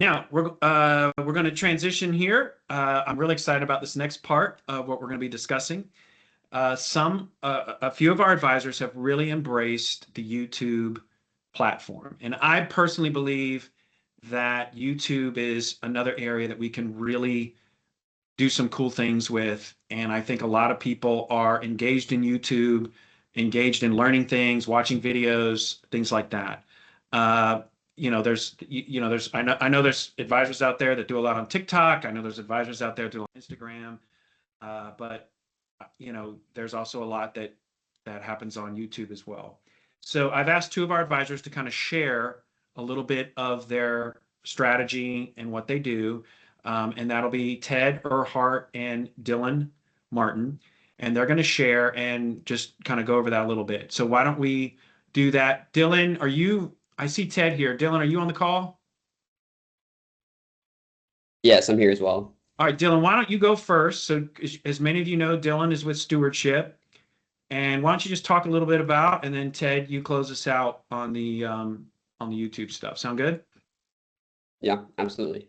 Now we're going to transition here. I'm really excited about this next part of what we're going to be discussing. A few of our advisors have really embraced the YouTube platform, and I personally believe that YouTube is another area that we can really do some cool things with. And I think a lot of people are engaged in YouTube, engaged in learning things, watching videos, things like that. Uh, I know there's advisors out there that do a lot on TikTok. I know there's advisors out there that do on Instagram. But there's also a lot that happens on YouTube as well. So I've asked two of our advisors to kind of share a little bit of their strategy and what they do. And that'll be Ted Erhart and Dylan Martin. And they're going to share and just kind of go over that a little bit. So why don't we do that? Dylan, I see Ted here. Dylan, are you on the call? Yes, I'm here as well. All right, Dylan, why don't you go first? So, as many of you know, Dylan is with Stewardship. And why don't you just talk a little bit about, and then Ted, you close us out on the YouTube stuff. Sound good? Yeah, absolutely.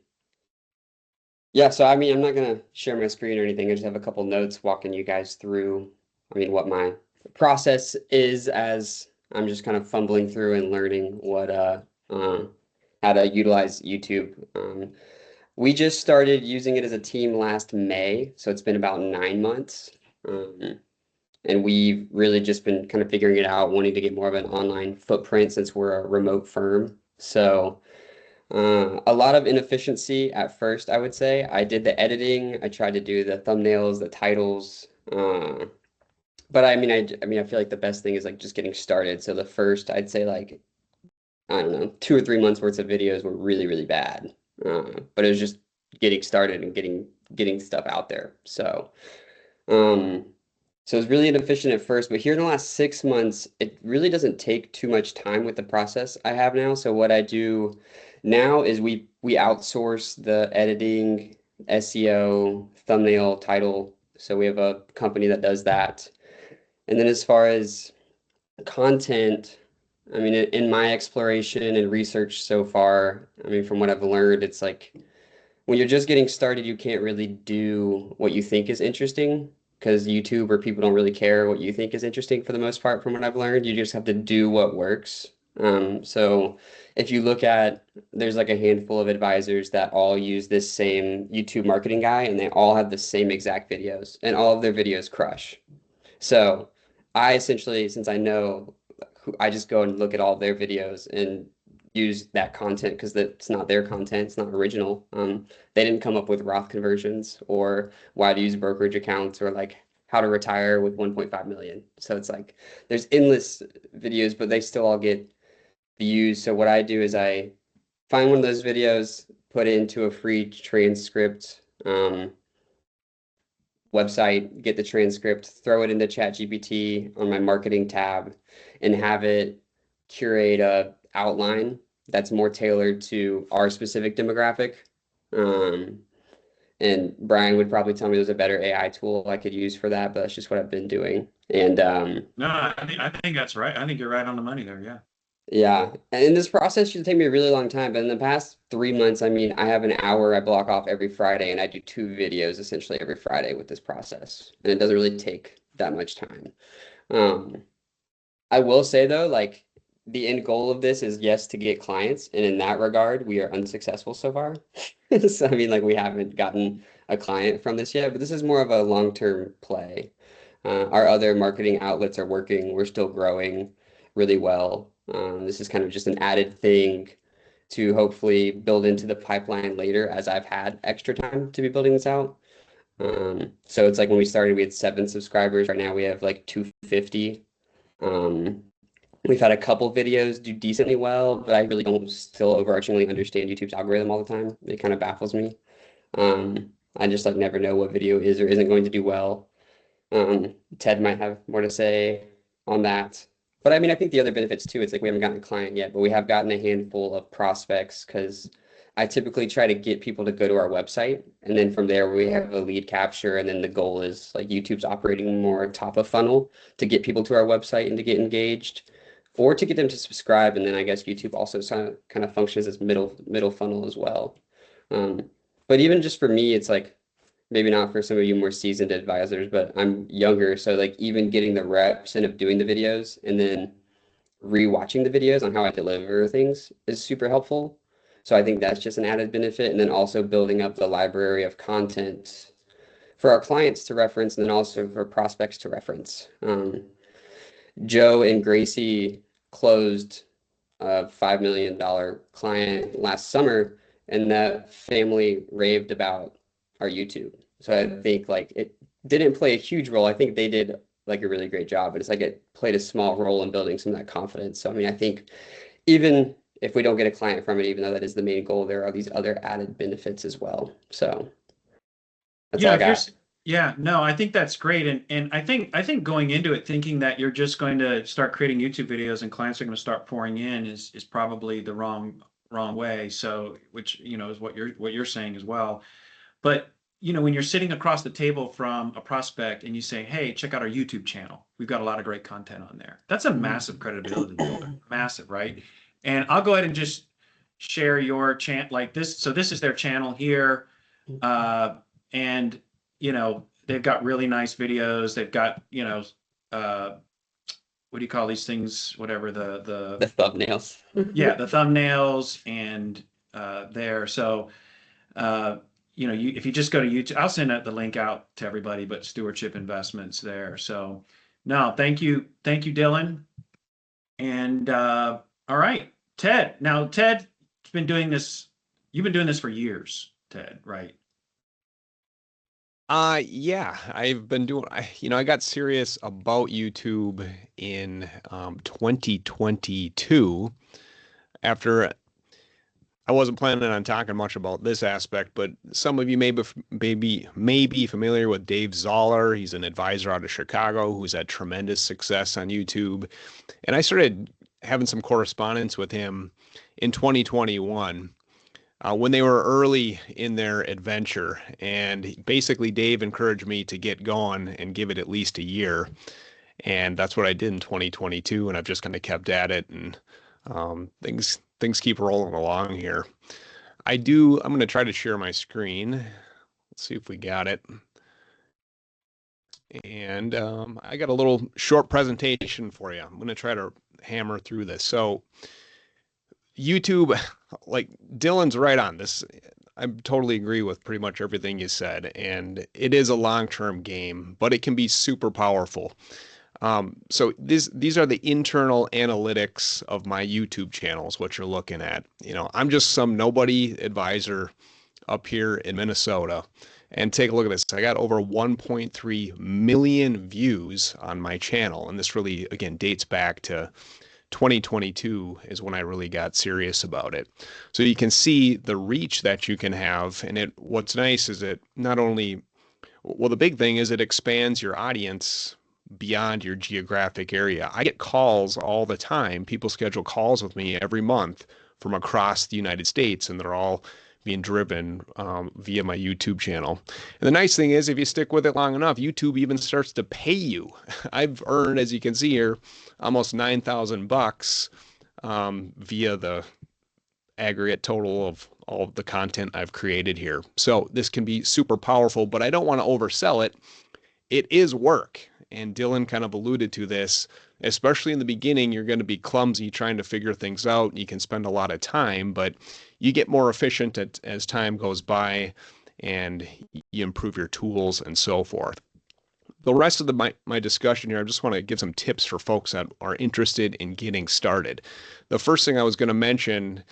Yeah, so I mean, I'm not gonna share my screen or anything. I just have a couple notes walking you guys through, what my process is as I'm just kind of fumbling through and learning uh how to utilize YouTube. We just started using it as a team last May, so it's been about 9 months. Um, and we've really just been kind of figuring it out, wanting to get more of an online footprint since we're a remote firm. So a lot of inefficiency at first, I would say. I did the editing, I tried to do the thumbnails, the titles. But I feel like the best thing is like just getting started. So the first, I'd say like, I don't know, 2 or 3 months worth of videos were really, really bad. But it was just getting started and getting stuff out there. Um, so it's really inefficient at first, but here in the last 6 months, it really doesn't take too much time with the process I have now. So what I do now is we outsource the editing, SEO, thumbnail, title. So we have a company that does that. And then as far as content, I mean, in my exploration and research so far, I mean, from what I've learned, it's like when you're just getting started, you can't really do what you think is interesting because YouTube or people don't really care what you think is interesting for the most part, from what I've learned. You just have to do what works. So if you look at, there's like a handful of advisors that all use this same YouTube marketing guy, and they all have the same exact videos, and all of their videos crush. So I essentially, since I know I just go and look at all of their videos and use that content because that's not their content, it's not original. They didn't come up with Roth conversions or why to use brokerage accounts or like how to retire with 1.5 million. So it's like there's endless videos, but they still all get views. So what I do is I find one of those videos, put it into a free transcript website, get the transcript, throw it into ChatGPT on my marketing tab, and have it curate a outline that's more tailored to our specific demographic. Um, and Brian would probably tell me there's a better AI tool I could use for that, but that's just what I've been doing. And No, I think that's right. I think you're right on the money there. Yeah. yeah, and this process should take me a really long time, but in the past 3 months, I mean, I have an hour I block off every Friday, and I do two videos essentially every Friday with this process, and it doesn't really take that much time. Um, I will say though, like the end goal of this is yes to get clients, and in that regard, we are unsuccessful so far. So I mean, like we haven't gotten a client from this yet, but this is more of a long-term play. Our other marketing outlets are working. We're still growing really well. This is kind of just an added thing to hopefully build into the pipeline later as I've had extra time to be building this out. So it's like when we started, we had 7 subscribers. Right now we have like 250. Um, we've had a couple videos do decently well, but I really don't still overarchingly understand YouTube's algorithm all the time. It kind of baffles me. I just like never know what video is or isn't going to do well. Ted might have more to say on that. But I mean, I think the other benefits too, it's like we haven't gotten a client yet, but we have gotten a handful of prospects because I typically try to get people to go to our website. And then from there, we have a lead capture. And then the goal is like YouTube's operating more top of funnel to get people to our website and to get engaged. or to get them to subscribe. And then I guess YouTube also kind of functions as middle funnel as well. But even just for me, it's like maybe not for some of you more seasoned advisors, but I'm younger. So like even getting the reps and of doing the videos and then rewatching the videos on how I deliver things is super helpful. So I think that's just an added benefit. And then also building up the library of content for our clients to reference and then also for prospects to reference. Joe and Gracie closed a $5 million client last summer, and that family raved about our YouTube. So I think like it didn't play a huge role. I think they did like a really great job, but it's like it played a small role in building some of that confidence. So I mean, I think even if we don't get a client from it, even though that is the main goal, there are these other added benefits as well. So that's all Yeah, I if you're, got. yeah, no, I think that's great. And I think going into it thinking that you're just going to start creating YouTube videos and clients are going to start pouring in is probably the wrong way. So, which, is what you're saying as well. But, when you're sitting across the table from a prospect and you say, "Hey, check out our YouTube channel. We've got a lot of great content on there." That's a massive credibility builder. Massive, right? And I'll go ahead and just share your chant like this. So this is their channel here. Uh, and they've got really nice videos. They've got uh, what do you call these things? Whatever The thumbnails. yeah, the thumbnails and there. So if you just go to YouTube, I'll send the link out to everybody. But Stewardship Investments there. So no, thank you, Dylan. And all right, Ted. Now Ted's been doing this. You've been doing this for years, Ted, right? Yeah, I've been doing, I got serious about YouTube in 2022 after I wasn't planning on talking much about this aspect, but some of you may be familiar with Dave Zoller. He's an advisor out of Chicago who's had tremendous success on YouTube. And I started having some correspondence with him in 2021. When they were early in their adventure. And basically, Dave encouraged me to get going and give it at least a year. And that's what I did in 2022. And I've just kind of kept at it. And things keep rolling along here. I'm going to try to share my screen. Let's see if we got it. And I got a little short presentation for you. I'm going to try to hammer through this. So YouTube, like Dylan's right on this. I totally agree with pretty much everything you said. And it is a long-term game, but it can be super powerful. So these are the internal analytics of my YouTube channels, what you're looking at. I'm just some nobody advisor up here in Minnesota. And take a look at this. I got over 1.3 million views on my channel. And this really, again, dates back to 2022 is when I really got serious about it. So you can see the reach that you can have. And what's nice is it not only, well, the big thing is it expands your audience beyond your geographic area. I get calls all the time. People schedule calls with me every month from across the United States, and they're all being driven via my YouTube channel. And the nice thing is, if you stick with it long enough, YouTube even starts to pay you. I've earned, as you can see here, almost $9,000 via the aggregate total of all of the content I've created here. So this can be super powerful, but I don't want to oversell it. It is work. And Dylan kind of alluded to this, especially in the beginning, you're going to be clumsy trying to figure things out. You can spend a lot of time, but you get more efficient as time goes by and you improve your tools and so forth. The rest of my discussion here, I just want to give some tips for folks that are interested in getting started. The first thing I was going to mention,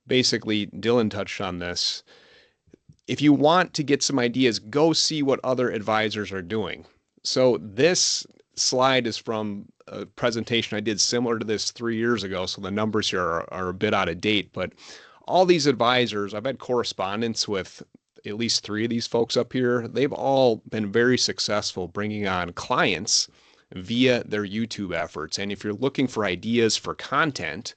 basically Dylan touched on this. If you want to get some ideas, go see what other advisors are doing. So this slide is from a presentation I did similar to this 3 years ago. So the numbers here are a bit out of date, but all these advisors, I've had correspondence with at least 3 of these folks up here. They've all been very successful bringing on clients via their YouTube efforts. And if you're looking for ideas for content,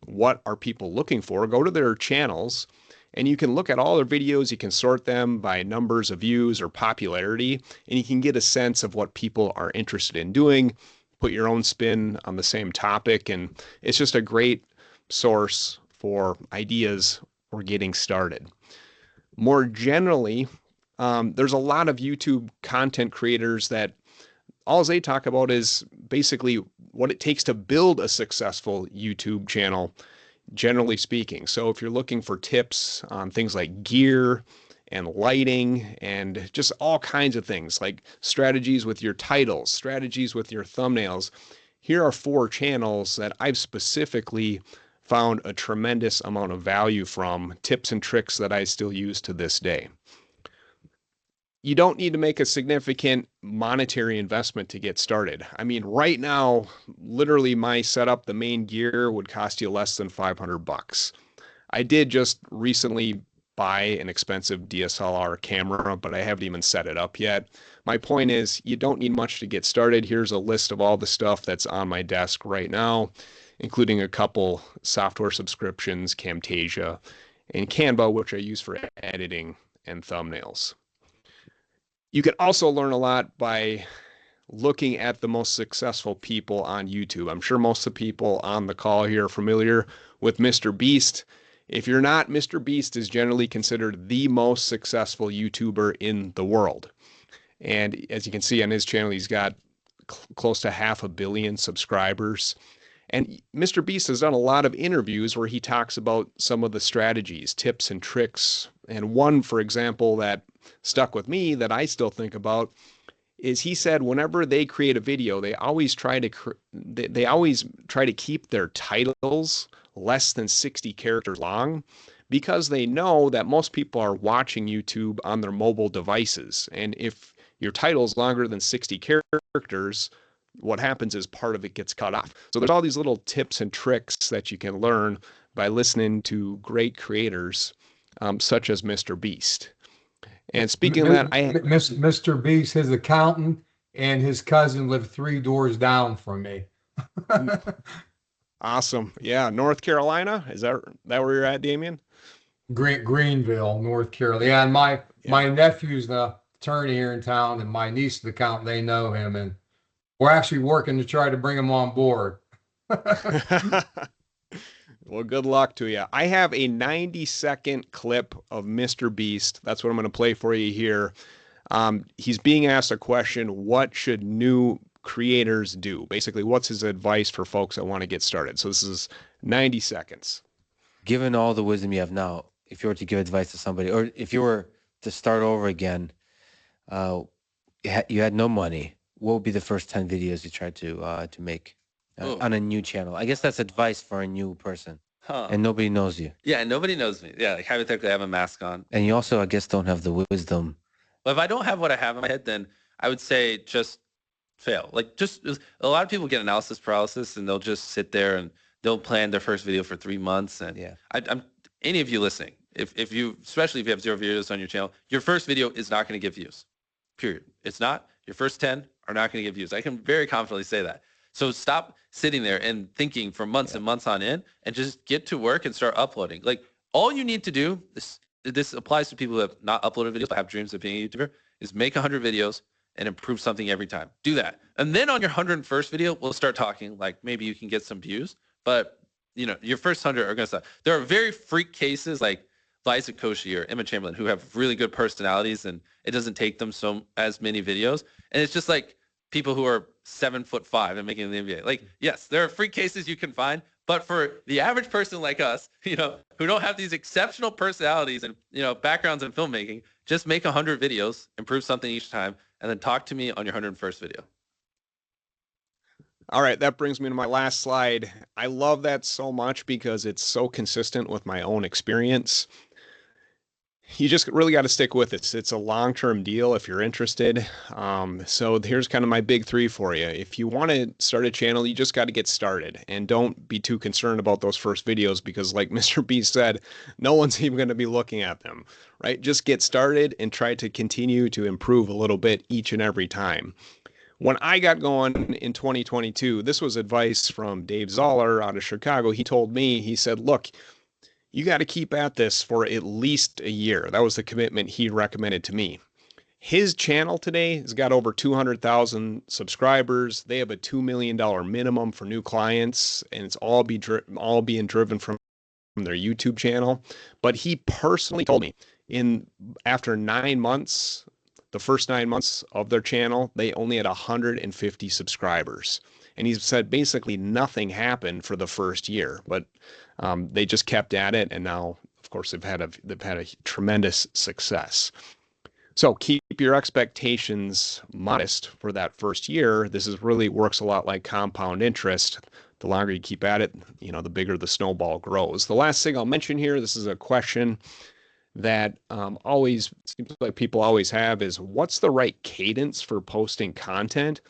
what are people looking for? Go to their channels and you can look at all their videos. You can sort them by numbers of views or popularity, and you can get a sense of what people are interested in doing. put your own spin on the same topic. And it's just a great source for ideas or getting started. More generally, there's a lot of YouTube content creators that all they talk about is basically what it takes to build a successful YouTube channel, generally speaking. So if you're looking for tips on things like gear and lighting and just all kinds of things like strategies with your titles, strategies with your thumbnails, here are 4 channels that I've specifically found a tremendous amount of value from, tips and tricks that I still use to this day. You don't need to make a significant monetary investment to get started. I mean, right now, literally my setup, the main gear would cost you less than $500. I did just recently buy an expensive DSLR camera, but I haven't even set it up yet. My point is, you don't need much to get started. Here's a list of all the stuff that's on my desk right now, including a couple software subscriptions, Camtasia and Canva, which I use for editing and thumbnails. You can also learn a lot by looking at the most successful people on YouTube. I'm sure most of the people on the call here are familiar with Mr. Beast. If you're not, Mr. Beast is generally considered the most successful YouTuber in the world. And as you can see on his channel, he's got close to 500 million subscribers. And Mr. Beast has done a lot of interviews where he talks about some of the strategies, tips and tricks. And one, for example, that stuck with me that I still think about is he said whenever they create a video, they always try to keep their titles less than 60 characters long, because they know that most people are watching YouTube on their mobile devices. And if your title is longer than 60 characters, what happens is part of it gets cut off. So there's all these little tips and tricks that you can learn by listening to great creators such as Mr. Beast. And speaking of that, Mr. Beast, his accountant and his cousin live 3 doors down from me. Awesome. Yeah. North Carolina. Is that where you're at, Damien? Greenville, North Carolina. Yeah, and my nephew's the attorney here in town, and my niece, the accountant, they know him, and we're actually working to try to bring him on board. Well, good luck to you. I have a 90-second clip of Mr. Beast. That's what I'm going to play for you here. He's being asked a question, what should new creators do? Basically, what's his advice for folks that want to get started? So this is 90 seconds. Given all the wisdom you have now, if you were to give advice to somebody, or if you were to start over again, you had no money, what would be the first 10 videos you tried to make on a new channel? I guess that's advice for a new person. And nobody knows you. Yeah, nobody knows me. Yeah, like hypothetically, I have a mask on. And you also, I guess, don't have the wisdom. But if I don't have what I have in my head, then I would say just fail. Like, just a lot of people get analysis paralysis, and they'll just sit there and they'll plan their first video for 3 months. And yeah, I'm any of you listening, if you, especially if you have 0 videos on your channel, your first video is not going to get views. Period. It's not. Your first 10 are not going to get views. I can very confidently say that. So stop sitting there and thinking for months and months on end, and just get to work and start uploading. Like, all you need to do, this applies to people who have not uploaded videos but have dreams of being a YouTuber, is make 100 videos and improve something every time. Do that. And then on your 101st video, we'll start talking, like maybe you can get some views, but your first 100 are going to suck. There are very freak cases like Liza Koshy or Emma Chamberlain who have really good personalities, and it doesn't take them as many videos. And it's just like people who are 7'5" and making the NBA. Like, yes, there are freak cases you can find, but for the average person like us, who don't have these exceptional personalities and, backgrounds in filmmaking, just make 100 videos, improve something each time, and then talk to me on your 101st video. All right, that brings me to my last slide. I love that so much because it's so consistent with my own experience. You just really got to stick with it. It's a long-term deal if you're interested. So here's kind of my big 3 for you. If you want to start a channel, you just got to get started, and don't be too concerned about those first videos because, like Mr. B said, no one's even going to be looking at them, right? Just get started and try to continue to improve a little bit each and every time. When I got going in 2022, this was advice from Dave Zoller out of Chicago. He told me, he said, look, you got to keep at this for at least a year. That was the commitment he recommended to me. His channel today has got over 200,000 subscribers. They have a $2 million minimum for new clients, and it's all being driven from their YouTube channel. But he personally told me after 9 months, the first 9 months of their channel, they only had 150 subscribers. And he said basically nothing happened for the first year, but they just kept at it, and now, of course, they've had a tremendous success. So keep your expectations modest for that first year. This really works a lot like compound interest. The longer you keep at it, the bigger the snowball grows. The last thing I'll mention here, this is a question that always seems like people always have, is what's the right cadence for posting content?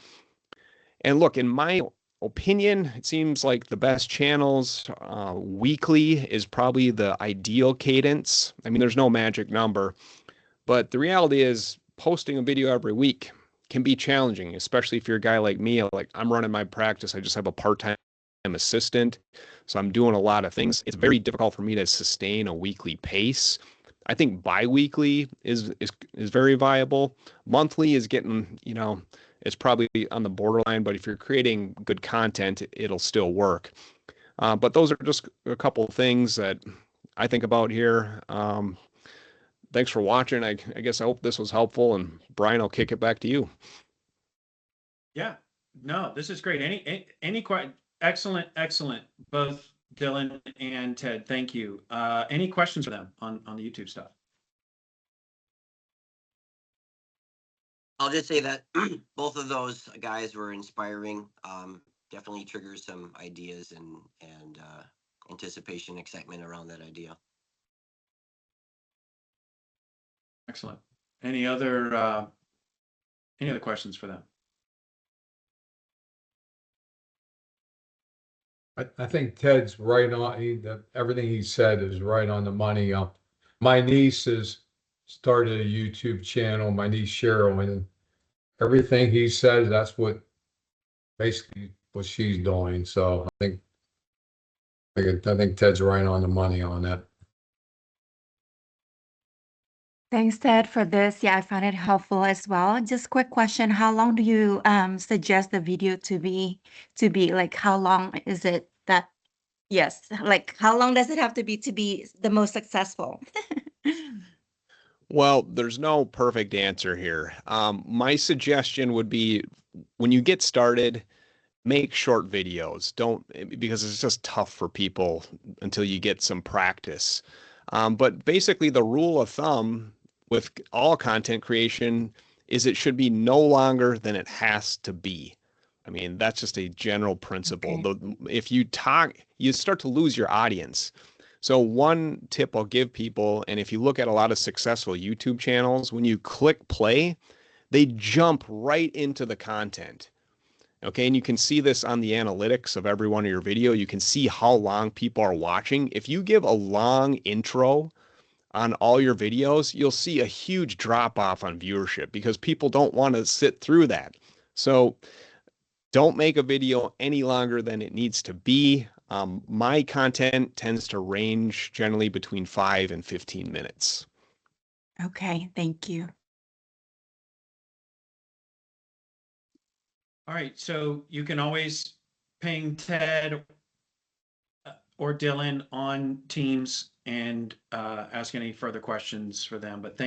And look, in my opinion, it seems like the best channels, weekly is probably the ideal cadence. I mean, there's no magic number. But the reality is posting a video every week can be challenging, especially if you're a guy like me. Like, I'm running my practice. I just have a part-time assistant, so I'm doing a lot of things. It's very difficult for me to sustain a weekly pace. I think bi-weekly is very viable. Monthly is getting, it's probably on the borderline, but if you're creating good content, it'll still work. But those are just a couple of things that I think about here. Thanks for watching. I guess I hope this was helpful, and Brian, I'll kick it back to you. Yeah, no, this is great. Excellent. Both Dylan and Ted, thank you. Any questions for them on the YouTube stuff? I'll just say that both of those guys were inspiring. Definitely triggers some ideas and anticipation, excitement around that idea. Excellent. Any other questions for them? I think Ted's right on. Everything he said is right on the money. My niece has started a YouTube channel. My niece Cheryl, and everything he says, that's basically what she's doing. So I think Ted's right on the money on that. Thanks, Ted, for this. Yeah, I found it helpful as well. Just quick question: how long do you suggest the video to be? Like, how long is it that? Yes, like how long does it have to be the most successful? Well, there's no perfect answer here. My suggestion would be, when you get started, make short videos. Because it's just tough for people until you get some practice. But basically, the rule of thumb with all content creation is it should be no longer than it has to be. I mean, that's just a general principle. Okay. If you talk, you start to lose your audience. So one tip I'll give people, and if you look at a lot of successful YouTube channels, when you click play, they jump right into the content. Okay, and you can see this on the analytics of every one of your video. You can see how long people are watching. If you give a long intro on all your videos, you'll see a huge drop off on viewership because people don't want to sit through that. So don't make a video any longer than it needs to be. My content tends to range generally between 5 and 15 minutes. Okay, thank you. All right, so you can always ping Ted or Dylan on Teams and ask any further questions for them. But thank